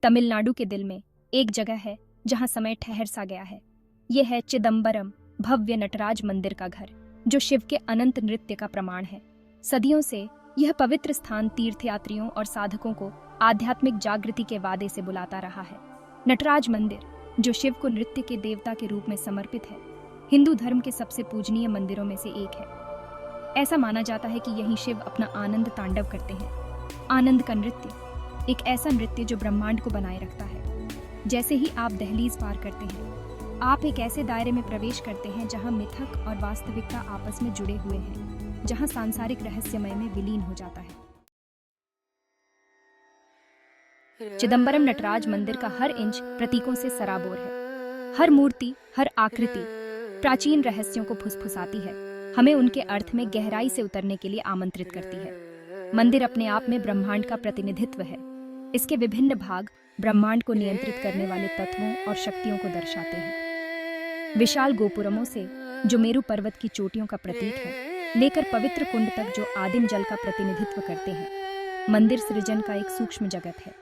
तमिलनाडु के दिल में एक जगह है जहां समय ठहर सा गया है। यह है चिदम्बरम, भव्य नटराज मंदिर का घर, जो शिव के अनंत नृत्य का प्रमाण है। सदियों से यह पवित्र स्थान तीर्थयात्रियों और साधकों को आध्यात्मिक जागृति के वादे से बुलाता रहा है। नटराज मंदिर, जो शिव को नृत्य के देवता के रूप में समर्पित है, हिंदू धर्म के सबसे पूजनीय मंदिरों में से एक है। ऐसा माना जाता है कि यहीं शिव अपना आनंद तांडव करते हैं। आनंद का नृत्य, एक ऐसा नृत्य जो ब्रह्मांड को बनाए रखता है। जैसे ही आप दहलीज पार करते हैं, आप एक ऐसे दायरे में प्रवेश करते हैं जहां मिथक और वास्तविकता आपस में जुड़े हुए हैं, जहां सांसारिक रहस्यमय में विलीन हो जाता है। चिदम्बरम नटराज मंदिर का हर इंच प्रतीकों से सराबोर है। हर मूर्ति, हर आकृति प्राचीन रहस्यों को फुसफुसाती है, हमें उनके अर्थ में गहराई से उतरने के लिए आमंत्रित करती है। मंदिर अपने आप में ब्रह्मांड का प्रतिनिधित्व है। इसके विभिन्न भाग ब्रह्मांड को नियंत्रित करने वाले तत्वों और शक्तियों को दर्शाते हैं। विशाल गोपुरमों से, जो मेरु पर्वत की चोटियों का प्रतीक है, लेकर पवित्र कुंड तक, जो आदिम जल का प्रतिनिधित्व करते हैं, मंदिर सृजन का एक सूक्ष्म जगत है।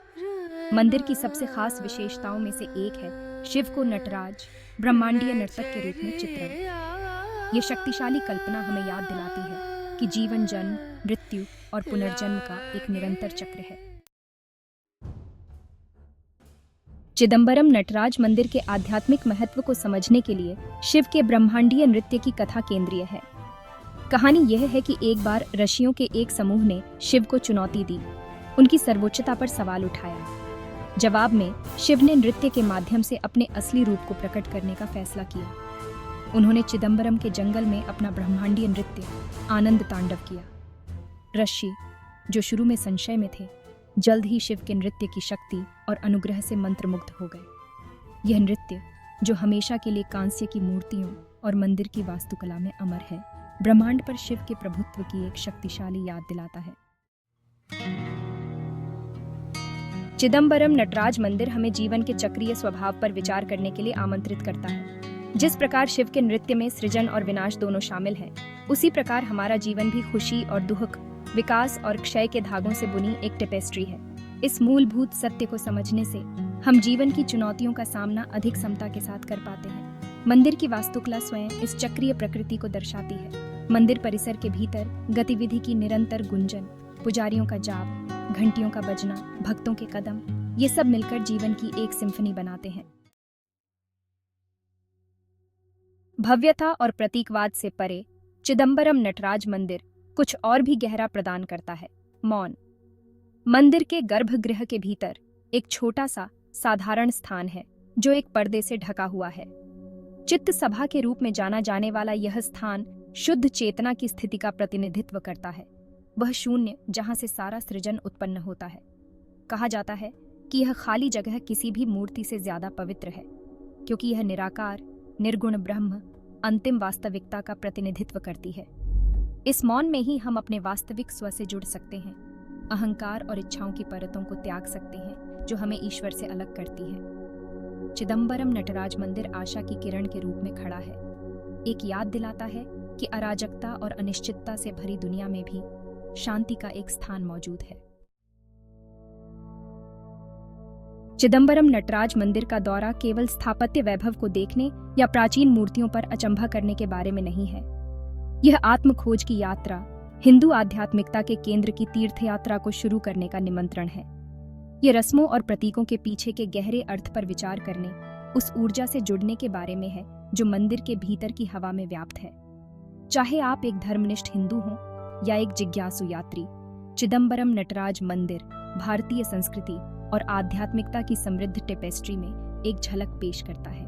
मंदिर की सबसे खास विशेषताओं में से एक है शिव को नटराज, ब्रह्मांडीय नर्तक के रूप में चित्रण। ये शक्तिशाली कल्पना हमें याद दिलाती है कि जीवन जन्म, मृत्यु और पुनर्जन्म का एक निरंतर चक्र है। चिदम्बरम नटराज मंदिर के आध्यात्मिक महत्व को समझने के लिए शिव के ब्रह्मांडीय नृत्य की कथा केंद्रीय है। कहानी यह है कि एक बार ऋषियों के एक समूह ने शिव को चुनौती दी, उनकी सर्वोच्चता पर सवाल उठाया। जवाब में शिव ने नृत्य के माध्यम से अपने असली रूप को प्रकट करने का फैसला किया। उन्होंने चिदम्बरम के जंगल में अपना ब्रह्मांडीय नृत्य आनंद तांडव किया। ऋषि, जो शुरू में संशय में थे, जल्द ही शिव के नृत्य की शक्ति और अनुग्रह से मंत्रमुग्ध हो गए। यह नृत्य, जो हमेशा के लिए कांस्य की मूर्तियों और मंदिर की वास्तुकला में अमर है, ब्रह्मांड पर शिव के प्रभुत्व की एक शक्तिशाली याद दिलाता है। चिदम्बरम नटराज मंदिर हमें जीवन के चक्रीय स्वभाव पर विचार करने के लिए आमंत्रित करता है। जिस प्रकार शिव के नृत्य में सृजन और विनाश दोनों शामिल हैं, उसी प्रकार हमारा जीवन भी खुशी और दुख, विकास और क्षय के धागों से बुनी एक टेपेस्ट्री है। इस मूलभूत सत्य को समझने से हम जीवन की चुनौतियों का सामना अधिक समता के साथ कर पाते हैं। मंदिर की वास्तुकला स्वयं इस चक्रीय प्रकृति को दर्शाती है। मंदिर परिसर के भीतर गतिविधि की निरंतर गुंजन, पुजारियों का जाप, घंटियों का बजना, भक्तों के कदम, ये सब मिलकर जीवन की एक सिम्फनी बनाते हैं। भव्यता और प्रतीकवाद से परे चिदम्बरम नटराज मंदिर कुछ और भी गहरा प्रदान करता है। मौन। मंदिर के गर्भगृह के भीतर एक छोटा सा साधारण स्थान है, जो एक पर्दे से ढका हुआ है। चित्त सभा के रूप में जाना जाने वाला यह स्थान शुद्ध चेतना की स्थिति का प्रतिनिधित्व करता है। वह शून्य जहां से सारा सृजन उत्पन्न होता है। कहा जाता है कि यह खाली जगह किसी भी मूर्ति से ज्यादा पवित्र है, क्योंकि यह निराकार, निर्गुण ब्रह्म, अंतिम वास्तविकता का प्रतिनिधित्व करती है। इस मौन में ही हम अपने वास्तविक स्व से जुड़ सकते हैं, अहंकार और इच्छाओं की परतों को त्याग सकते हैं जो हमें ईश्वर से अलग करती है। चिदम्बरम नटराज मंदिर आशा की किरण के रूप में खड़ा है। एक याद दिलाता है कि अराजकता और अनिश्चितता से भरी दुनिया में भी शांति का एक स्थान मौजूद है। चिदम्बरम नटराज मंदिर का दौरा केवल स्थापत्य वैभव को देखने या प्राचीन मूर्तियों पर अचंभा करने के बारे में नहीं है। यह आत्मखोज की यात्रा, हिंदू आध्यात्मिकता के केंद्र की तीर्थयात्रा को शुरू करने का निमंत्रण है। यह रस्मों और प्रतीकों के पीछे के गहरे अर्थ पर विचार करने, उस ऊर्जा से जुड़ने के बारे में है जो मंदिर के भीतर की हवा में व्याप्त है। चाहे आप एक धर्मनिष्ठ हिंदू हों या एक जिज्ञासु यात्री, चिदम्बरम नटराज मंदिर भारतीय संस्कृति और आध्यात्मिकता की समृद्ध टेपेस्ट्री में एक झलक पेश करता है।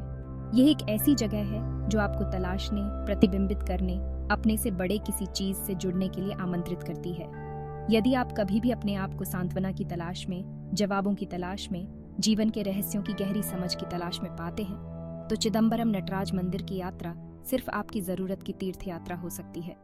यह एक ऐसी जगह है जो आपको तलाशने, प्रतिबिंबित करने, अपने से बड़े किसी चीज से जुड़ने के लिए आमंत्रित करती है। यदि आप कभी भी अपने आप को सांत्वना की तलाश में, जवाबों की तलाश में, जीवन के रहस्यों की गहरी समझ की तलाश में पाते हैं, तो चिदम्बरम नटराज मंदिर की यात्रा सिर्फ आपकी जरूरत की तीर्थ यात्रा हो सकती है।